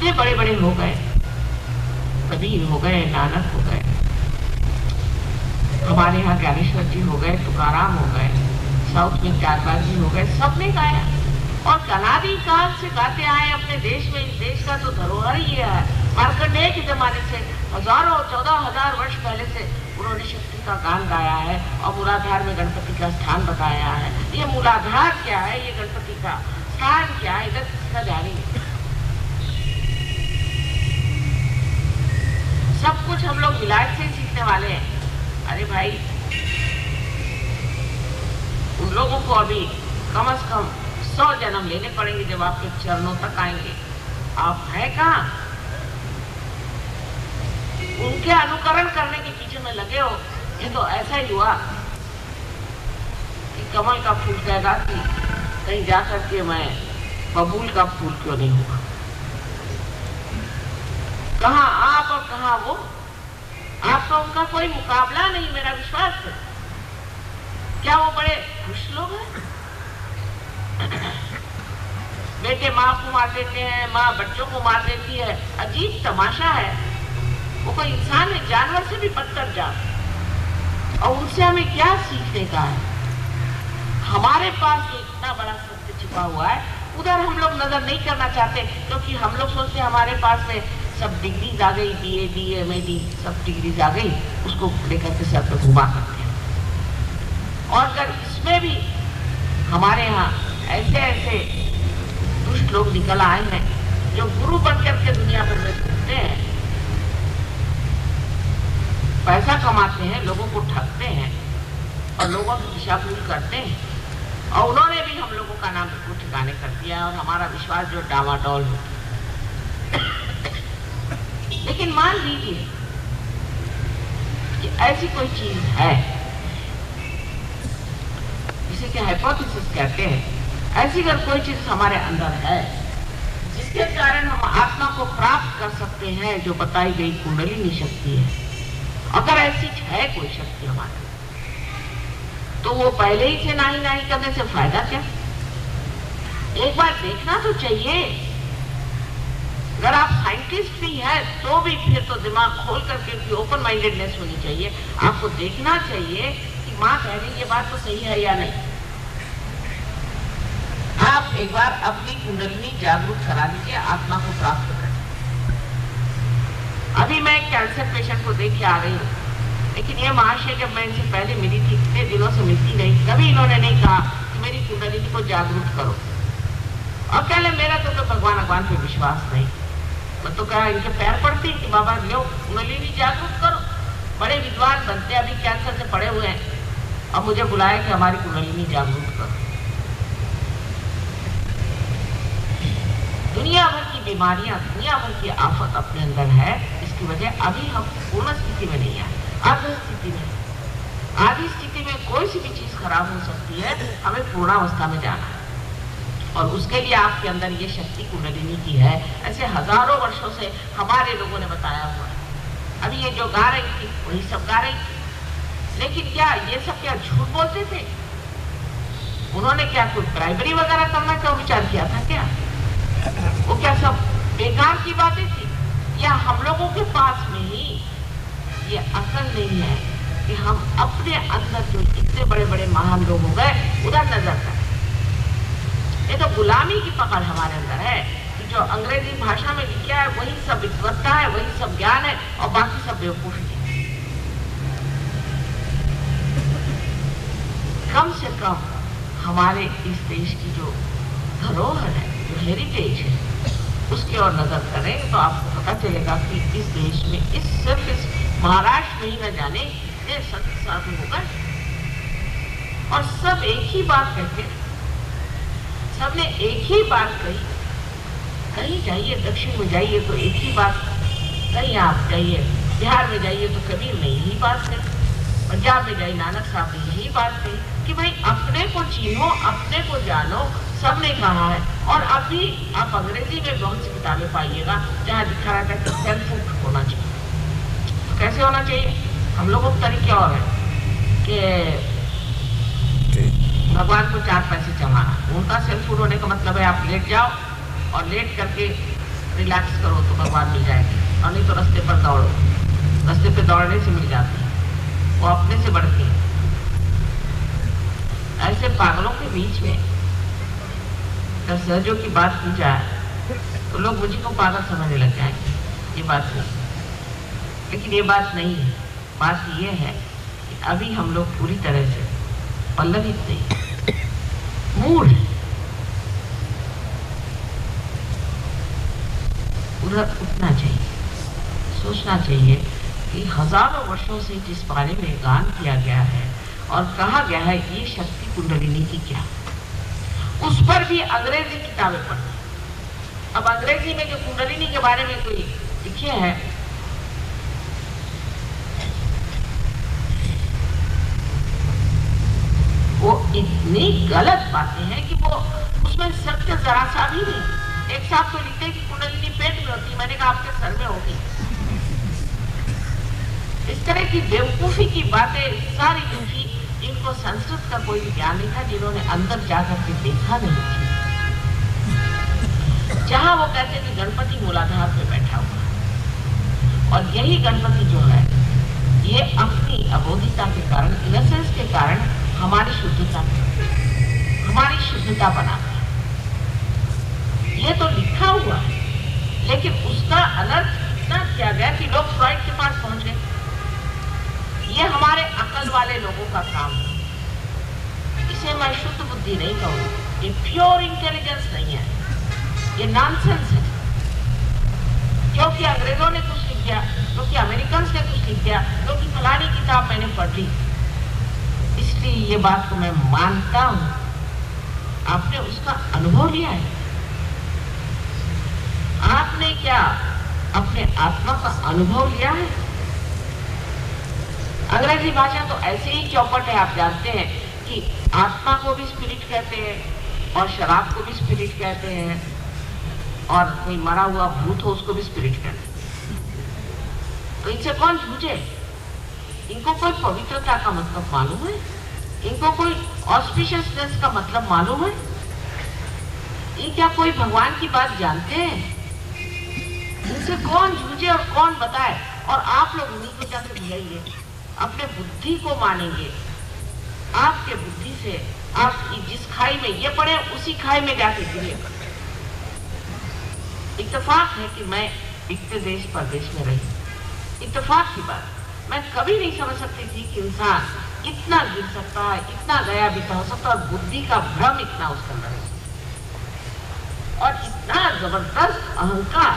इतने बड़े बड़े हो गए, कबीर हो गए, नानक हो गए, हमारे यहाँ ज्ञानेश्वर जी हो गए, तुकाराम हो गए, साउथ में त्यागराज जी हो गए, सबने गाया और अनादि काल से गाते आए अपने देश में। इस देश का तो धरोहर ही है। मार्कंडेय के जमाने से हजारों 14,000 वर्ष पहले से उन्होंने शक्ति का गान गाया है और मूलाधार में गणपति का स्थान बताया है। ये मूलाधार क्या है, ये गणपति का स्थान क्या है, इधर किसका जानी है। सब कुछ हम लोग विलायत से सीखने वाले हैं। अरे भाई, उन लोगों को अभी कम से कम 100 जन्म लेने पड़ेंगे जब आपके चरणों तक आएंगे। आप है कहाँ? उनके अनुकरण करने के पीछे में लगे हो। ये तो ऐसा ही हुआ कि कमल का फूल कहेगा कि कहीं जाकर के मैं बबूल का फूल क्यों नहीं हुआ। कहाँ आप और कहाँ वो, आपका उनका कोई मुकाबला नहीं, मेरा विश्वास है। क्या वो बड़े खुश लोग हैं? बेटे माँ को मार देते हैं, माँ बच्चों को मार देती है। अजीब तमाशा है। वो कोई इंसान है, जानवर से भी बदतर जात। और उनसे हमें क्या सीखने का है? हमारे पास ये इतना बड़ा सत्य छिपा हुआ है, उधर हम लोग नजर नहीं करना चाहते, क्योंकि हम लोग सोचते हमारे पास में सब डिग्रीज आ गई, BA, BA, MD, सब डिग्रीज आ गई, उसको लेकर के सर पे घुमा करते हैं। और अगर इसमें भी हमारे यहाँ ऐसे ऐसे दुष्ट लोग निकल आए हैं जो गुरु बनकर के दुनिया भर में घूमते हैं, पैसा कमाते हैं, लोगों को ठगते हैं और लोगों की दिशा भूल करते हैं। और उन्होंने भी हम लोगों का नाम बिल्कुल ठिकाने कर दिया और हमारा विश्वास जो डामाडोल हो। लेकिन मान लीजिए कि ऐसी कोई चीज है जिसे कि हाइपोथेसिस कहते हैं, ऐसी अगर कोई चीज हमारे अंदर है जिसके कारण हम आत्मा को प्राप्त कर सकते हैं, जो बताई गई कुंडलिनी शक्ति है, अगर ऐसी है कोई शक्ति हमारे, तो वो पहले ही से नाही नाही करने से फायदा क्या? एक बार देखना तो चाहिए। अगर आप साइंटिस्ट भी हैं तो भी फिर तो दिमाग खोल करके ओपन माइंडेडनेस होनी चाहिए। आपको देखना चाहिए कि माँ कह रही ये बात तो सही है या नहीं। आप एक बार अपनी कुंडलिनी जागरूक करा दीजिए, आत्मा को प्राप्त करें। अभी मैं एक कैंसर पेशेंट को देख के आ रही हूँ, लेकिन ये महाशय जब मैं इनसे पहले मिली थी, इतने दिनों से मिलती नहीं, कभी इन्होंने नहीं कहा कि मेरी कुंडलिनी को जागरूक करो। और कह ले मेरा तो भगवान पे विश्वास नहीं। मैं तो कहा इनके पैर पड़ती कि बाबा लो कुंडलिनी जागरूक करो। बड़े विद्वान बनते अभी कैंसर से पड़े हुए हैं, अब मुझे बुलाया कि हमारी कुंडलिनी जागरूक करो। दुनिया भर की बीमारियां, दुनिया भर की आफत अपने अंदर है। इसकी वजह अभी हम पूर्ण स्थिति में नहीं आए, आधी स्थिति में। आधी स्थिति में कोई सी भी चीज खराब हो सकती है, हमें पूर्णावस्था में जाना है। और उसके लिए आपके अंदर ये शक्ति कुंडलिनी की है। ऐसे हजारों वर्षों से हमारे लोगों ने बताया हुआ है। अभी ये जो गा रही थी वही सब गा रही थी, लेकिन क्या ये सब क्या झूठ बोलते थे? उन्होंने क्या कोई प्राइमरी वगैरह करने का विचार किया था क्या? वो क्या सब बेकार की बातें थी? या हम लोगों के पास में ही ये अकल नहीं है कि हम अपने अंदर जो इतने बड़े बड़े महान लोग हो गए उधर नजर करें? ये तो गुलामी की पकड़ हमारे अंदर है कि जो अंग्रेजी भाषा में लिखा है वही सब विद्वत्ता है, वही सब ज्ञान है और बाकी सब बेवकूफी है। कम से कम हमारे इस देश की जो धरोहर है, जो हेरिटेज है, उसकी ओर नजर करें तो आपको पता चलेगा कि इस देश में सिर्फ इस महाराष्ट्र में ही न जाने कितने संत साधु हो गए और सब एक ही बात कहते हैं। सबने एक ही बात कही। कहीं जाइए, दक्षिण में जाइए तो एक ही बात, कहीं आप जाइए बिहार में जाइए तो कबीर ने यही बात कही, पंजाब में जाइए नानक साहब ने यही बात कही कि भाई अपने को चीनो, अपने को जानो। सबने कहा है। और अभी आप अंग्रेजी में बहुत सी किताबें पाइएगा जहाँ लिखा रहता है कि सेल्फ होना चाहिए। तो कैसे होना चाहिए? हम लोगों के तरीके और है कि भगवान को 4 पैसे जमाना। उनका सेल्फ फूड होने का मतलब है आप लेट जाओ और लेट करके रिलैक्स करो तो भगवान मिल जाएंगे, और नहीं तो रास्ते पर दौड़ो। रास्ते पे दौड़ने से मिल जाते हैं, वो अपने से बढ़ते हैं। ऐसे पागलों के बीच में जब सहजों की बात की जाए तो लोग मुझे को पागल समझने लग जाएंगे। ये बात नहीं, लेकिन ये बात नहीं है। बात ये है कि अभी हम लोग पूरी तरह से पल्लवित नहीं, मूड है। उधर उठना चाहिए, सोचना चाहिए कि हजारों वर्षों से जिस बारे में गान किया गया है और कहा गया है ये शक्ति कुंडलिनी की क्या, उस पर भी अंग्रेजी किताबें पढ़ती। अब अंग्रेजी में जो कुंडलिनी के बारे में कोई लिखे हैं, वो इतनी गलत बातें हैं कि वो उसमें सत्य जरा सा भी नहीं। एक साहब तो लिखते हैं कि कुंडलिनी पेट में होती, मैंने कहा आपके सर में होगी। इस तरह की बेवकूफी की बातें सारी लिखी, इनको संस्कृत का कोई ज्ञान नहीं था, जिन्होंने अंदर जाकर के देखा नहीं थी। जहां वो कहते कि गणपति मूलाधार पे बैठा हुआ है, और यही गणपति जो है ये अपनी अबोधिता के कारण, इनसेंस के कारण हमारी शुद्धता बनाता है। ये तो लिखा हुआ है, लेकिन उसका अनर्थ इतना किया गया कि लोग फ्रॉइड के पास पहुंच गए। ये हमारे अकल वाले लोगों का काम है। इसे मैं शुद्ध बुद्धि नहीं कहूँ, ये प्योर इंटेलिजेंस नहीं है, ये नॉनसेंस है। क्योंकि अंग्रेजों ने कुछ लिख दिया, क्योंकि अमेरिकन ने कुछ लिख दिया, क्योंकि फलानी किताब मैंने पढ़ ली, इसलिए ये बात को मैं मानता हूं। आपने उसका अनुभव लिया है? आपने क्या अपने आत्मा का अनुभव लिया है? अंग्रेजी भाषा तो ऐसे ही चौपट है, आप जानते हैं कि आत्मा को भी स्पिरिट कहते हैं और शराब को भी स्पिरिट कहते हैं, और कोई मरा हुआ भूत हो उसको भी स्पिरिट कहते हैं। तो इनसे कौन झूठे? इनको कोई पवित्रता का मतलब मालूम है? इनको कोई ऑस्पिशियसनेस का मतलब मालूम है? ये क्या कोई भगवान की बात जानते हैं? इनसे कौन झूठे और कौन बताए? और आप लोग उन्हीं को जाकर बुलाइए, अपने बुद्धि को मानेंगे। आपके बुद्धि से आप जिस खाई में ये पड़े उसी खाई में जाके गिरे। इत्तेफाक है कि मैं इतने देश परदेश में रही, इत्तेफाक की बात। मैं कभी नहीं समझ सकती थी कि इंसान इतना गिर सकता है, इतना गया बीता हो सकता है, और बुद्धि का भ्रम इतना उसके अंदर है, और इतना जबरदस्त अहंकार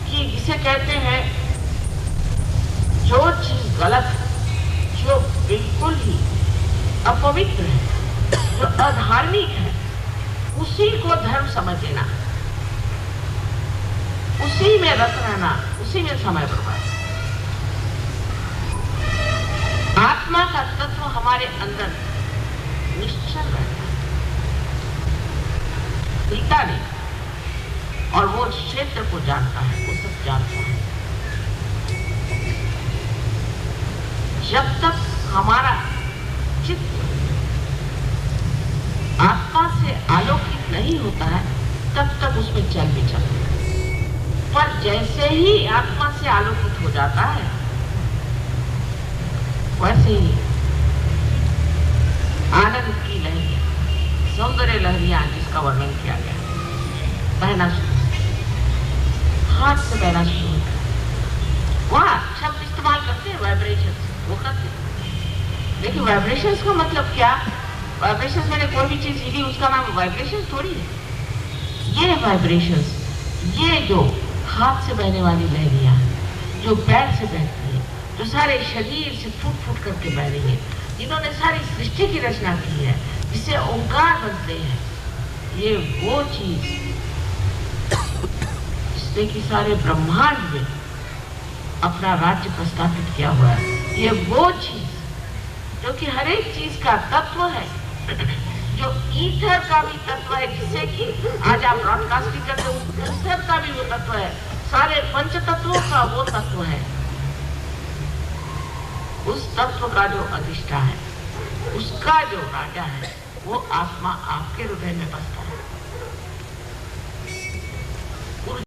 कि जिसे कहते हैं जो चीज गलत है, जो बिल्कुल ही अपवित्र है, जो अधार्मिक है, उसी को धर्म समझ लेना, उसी में रत रहना, उसी में समय बर्बाद। आत्मा का तत्व हमारे अंदर निश्चल रहता है, हिलता नहीं, और वो क्षेत्र को जानता है, वो सब जानता है। जब तक हमारा चित्त आत्मा से आलोकित नहीं होता है, तब तक उसमें चल भी चलता है। पर जैसे ही आत्मा से आलोकित हो जाता है, वैसे ही आनंद की लहरियां, सौंदर्य लहरियां जिसका वर्णन किया गया, बहना शुरू, हाथ से बहना शुरू। वहां शब्द इस्तेमाल करते हैं वाइब्रेशन, वो करते हैं, लेकिन वाइब्रेशंस का मतलब क्या? वाइब्रेशंस मैंने कोई भी चीज हिली उसका नाम वाइब्रेशन थोड़ी है। ये वाइब्रेशंस, ये जो हाथ से बहने वाली लहरियां, जो पैर से बहती है, जो सारे शरीर से फूट फूट करके बह रही है, जिन्होंने सारी सृष्टि की रचना की है, जिससे ओंकार बनते हैं, ये वो चीज जिसने कि सारे ब्रह्मांड में अपना राज्य प्रस्थापित किया हुआ है, ये वो चीज जो कि हर एक चीज का तत्व है, जो ईथर का भी तत्व है, जिससे कि आज आप ब्रॉडकास्टिंग करते हो, ईथर का भी वो तत्व है, सारे पंच तत्वों का वो तत्व है। उस तत्व का जो अधिष्ठा है, उसका जो राजा है, वो आत्मा आपके हृदय में बसता है।